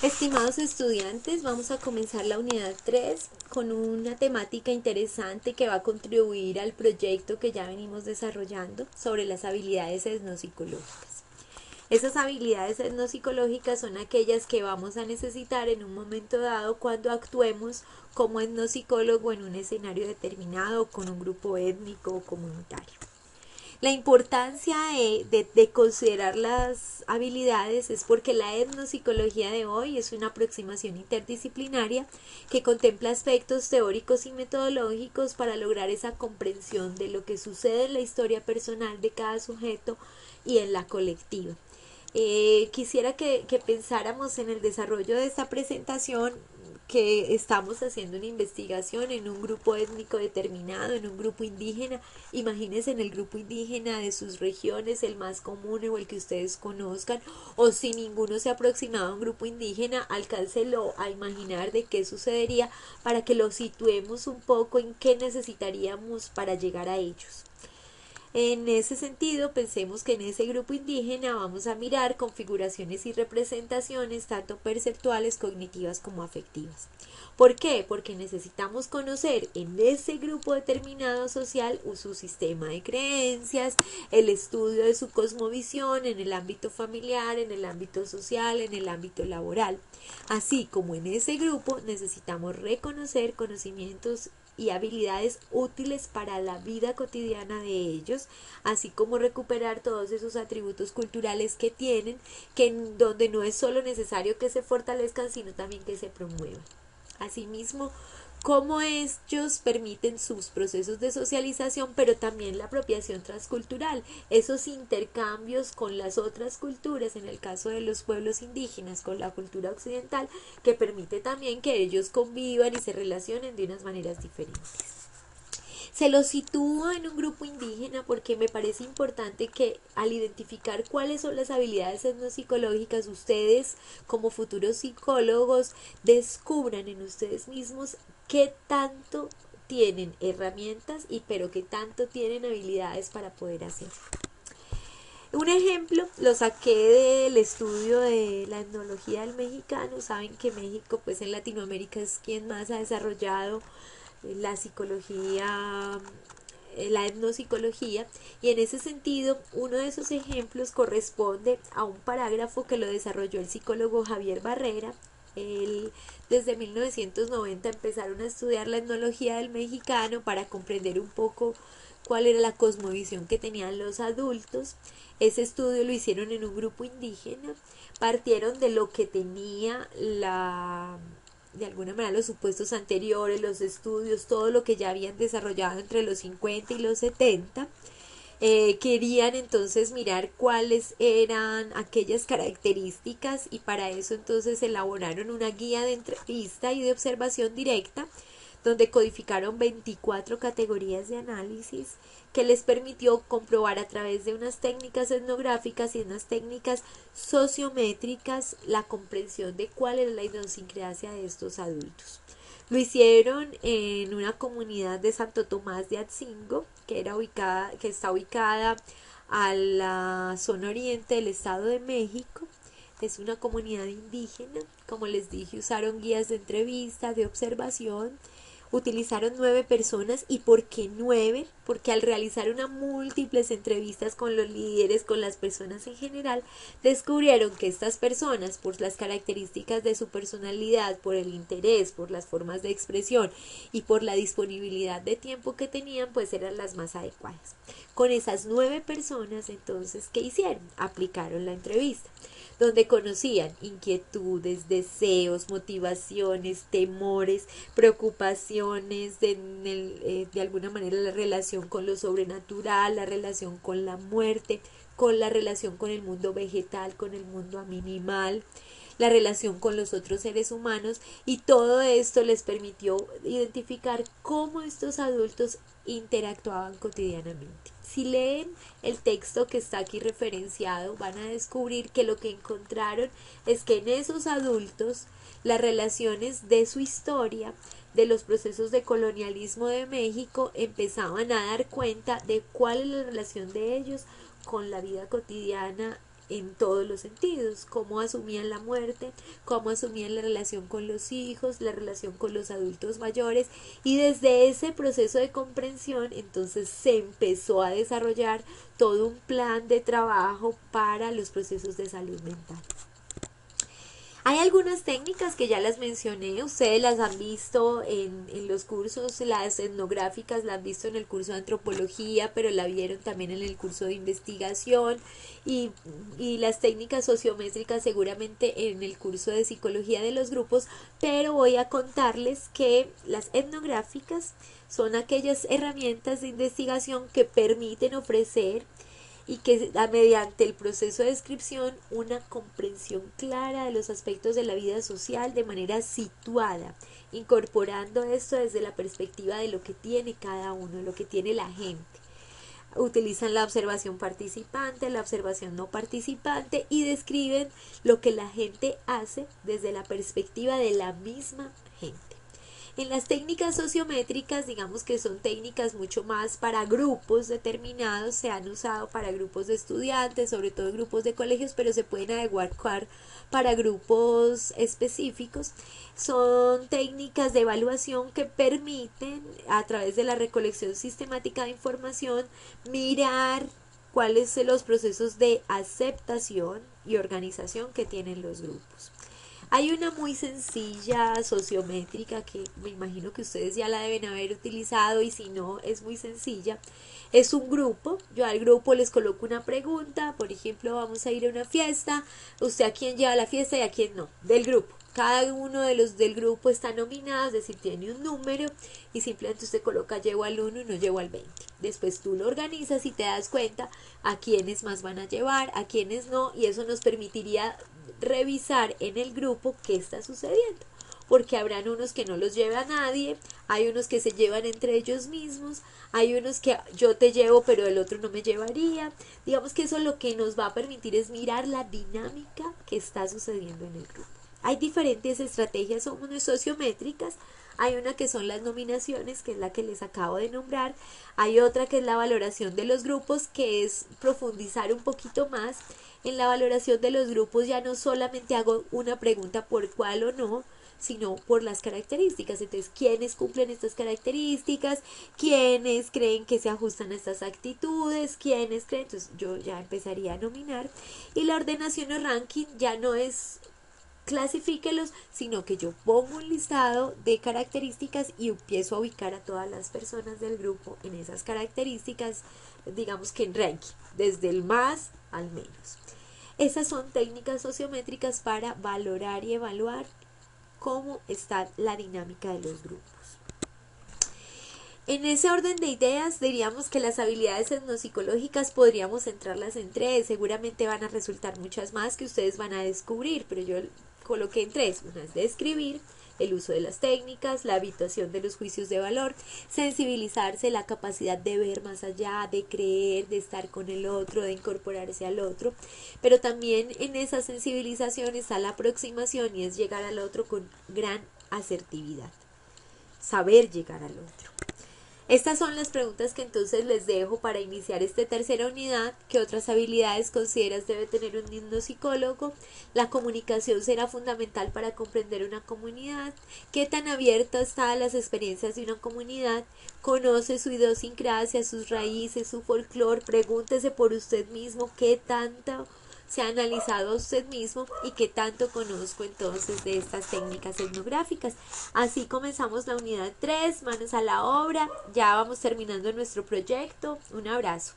Estimados estudiantes, vamos a comenzar la unidad 3 con una temática interesante que va a contribuir al proyecto que ya venimos desarrollando sobre las habilidades etnopsicológicas. Esas habilidades etnopsicológicas son aquellas que vamos a necesitar en un momento dado cuando actuemos como etnopsicólogo en un escenario determinado con un grupo étnico o comunitario. La importancia de considerar las habilidades es porque la etnopsicología de hoy es una aproximación interdisciplinaria que contempla aspectos teóricos y metodológicos para lograr esa comprensión de lo que sucede en la historia personal de cada sujeto y en la colectiva. Quisiera que pensáramos en el desarrollo de esta presentación, que estamos haciendo una investigación en un grupo étnico determinado, en un grupo indígena. Imagínense en el grupo indígena de sus regiones, el más común o el que ustedes conozcan, o si ninguno se ha aproximado a un grupo indígena, alcáncelo a imaginar de qué sucedería para que lo situemos un poco en qué necesitaríamos para llegar a ellos. En ese sentido, pensemos que en ese grupo indígena vamos a mirar configuraciones y representaciones tanto perceptuales, cognitivas como afectivas. ¿Por qué? Porque necesitamos conocer en ese grupo determinado social su sistema de creencias, el estudio de su cosmovisión en el ámbito familiar, en el ámbito social, en el ámbito laboral. Así como en ese grupo necesitamos reconocer conocimientos y habilidades útiles para la vida cotidiana de ellos, así como recuperar todos esos atributos culturales que tienen, que en donde no es solo necesario que se fortalezcan, sino también que se promuevan. Asimismo, cómo ellos permiten sus procesos de socialización, pero también la apropiación transcultural, esos intercambios con las otras culturas, en el caso de los pueblos indígenas, con la cultura occidental, que permite también que ellos convivan y se relacionen de unas maneras diferentes. Se lo sitúo en un grupo indígena porque me parece importante que al identificar cuáles son las habilidades etnopsicológicas, ustedes como futuros psicólogos descubran en ustedes mismos qué tanto tienen herramientas y pero qué tanto tienen habilidades para poder hacerlo. Un ejemplo lo saqué del estudio de la etnología del mexicano. Saben que México, pues en Latinoamérica, es quien más ha desarrollado la psicología, la etnopsicología, y en ese sentido uno de esos ejemplos corresponde a un parágrafo que lo desarrolló el psicólogo Javier Barrera. Él, desde 1990 empezaron a estudiar la etnología del mexicano para comprender un poco cuál era la cosmovisión que tenían los adultos. Ese estudio lo hicieron en un grupo indígena, partieron de lo que tenía de alguna manera los supuestos anteriores, los estudios, todo lo que ya habían desarrollado entre los 50 y los 70. Querían entonces mirar cuáles eran aquellas características, y para eso entonces elaboraron una guía de entrevista y de observación directa donde codificaron 24 categorías de análisis que les permitió comprobar a través de unas técnicas etnográficas y unas técnicas sociométricas la comprensión de cuál era la idiosincrasia de estos adultos. Lo hicieron en una comunidad de Santo Tomás de Atzingo, que está ubicada a la zona oriente del Estado de México. Es una comunidad indígena. Como les dije, usaron guías de entrevista, de observación. Utilizaron 9 personas. ¿Y por qué 9? Porque al realizar unas múltiples entrevistas con los líderes, con las personas en general, descubrieron que estas personas, por las características de su personalidad, por el interés, por las formas de expresión y por la disponibilidad de tiempo que tenían, pues eran las más adecuadas. Con esas 9 personas, entonces, ¿qué hicieron? Aplicaron la entrevista, donde conocían inquietudes, deseos, motivaciones, temores, preocupaciones, de alguna manera la relación con lo sobrenatural, la relación con la muerte, con la relación con el mundo vegetal, con el mundo animal, la relación con los otros seres humanos, y todo esto les permitió identificar cómo estos adultos interactuaban cotidianamente. Si leen el texto que está aquí referenciado, van a descubrir que lo que encontraron es que en esos adultos las relaciones de su historia, de los procesos de colonialismo de México, empezaban a dar cuenta de cuál es la relación de ellos con la vida cotidiana en todos los sentidos, cómo asumían la muerte, cómo asumían la relación con los hijos, la relación con los adultos mayores, y desde ese proceso de comprensión entonces se empezó a desarrollar todo un plan de trabajo para los procesos de salud mental. Hay algunas técnicas que ya las mencioné, ustedes las han visto en los cursos, las etnográficas la han visto en el curso de antropología, pero la vieron también en el curso de investigación, y las técnicas sociométricas seguramente en el curso de psicología de los grupos, pero voy a contarles que las etnográficas son aquellas herramientas de investigación que permiten ofrecer y que mediante el proceso de descripción una comprensión clara de los aspectos de la vida social de manera situada, incorporando esto desde la perspectiva de lo que tiene cada uno, lo que tiene la gente. Utilizan la observación participante, la observación no participante y describen lo que la gente hace desde la perspectiva de la misma gente. En las técnicas sociométricas, digamos que son técnicas mucho más para grupos determinados, se han usado para grupos de estudiantes, sobre todo grupos de colegios, pero se pueden adecuar para grupos específicos. Son técnicas de evaluación que permiten, a través de la recolección sistemática de información, mirar cuáles son los procesos de aceptación y organización que tienen los grupos. Hay una muy sencilla sociométrica que me imagino que ustedes ya la deben haber utilizado, y si no, es muy sencilla. Es un grupo, yo al grupo les coloco una pregunta, por ejemplo, vamos a ir a una fiesta, usted a quién lleva a la fiesta y a quién no, del grupo. Cada uno de los del grupo está nominado, es decir, tiene un número, y simplemente usted coloca llevo al 1 y no llevo al 20. Después tú lo organizas y te das cuenta a quiénes más van a llevar, a quiénes no, y eso nos permitiría revisar en el grupo qué está sucediendo, porque habrán unos que no los lleva a nadie, hay unos que se llevan entre ellos mismos, hay unos que yo te llevo pero el otro no me llevaría. Digamos que eso lo que nos va a permitir es mirar la dinámica que está sucediendo en el grupo. Hay diferentes estrategias sociométricas. Hay una que son las nominaciones, que es la que les acabo de nombrar. Hay otra que es la valoración de los grupos, que es profundizar un poquito más. En la valoración de los grupos ya no solamente hago una pregunta por cuál o no, sino por las características. Entonces, ¿quiénes cumplen estas características? ¿Quiénes creen que se ajustan a estas actitudes? ¿Quiénes creen? Entonces, yo ya empezaría a nominar. Y la ordenación o ranking ya no es clasifíquelos, sino que yo pongo un listado de características y empiezo a ubicar a todas las personas del grupo en esas características, digamos que en ranking, desde el más al menos. Esas son técnicas sociométricas para valorar y evaluar cómo está la dinámica de los grupos. En ese orden de ideas, diríamos que las habilidades etnopsicológicas podríamos centrarlas en tres. Seguramente van a resultar muchas más que ustedes van a descubrir, pero yo coloqué en tres. Una es describir, el uso de las técnicas, la habituación de los juicios de valor, sensibilizarse, la capacidad de ver más allá, de creer, de estar con el otro, de incorporarse al otro. Pero también en esa sensibilización está la aproximación, y es llegar al otro con gran asertividad, saber llegar al otro. Estas son las preguntas que entonces les dejo para iniciar esta tercera unidad. ¿Qué otras habilidades consideras debe tener un etnopsicólogo? La comunicación será fundamental para comprender una comunidad. ¿Qué tan abierta está a las experiencias de una comunidad? Conoce su idiosincrasia, sus raíces, su folclore. Pregúntese por usted mismo qué tanto se ha analizado a usted mismo y qué tanto conozco entonces de estas técnicas etnográficas. Así comenzamos la unidad 3, manos a la obra, ya vamos terminando nuestro proyecto. Un abrazo.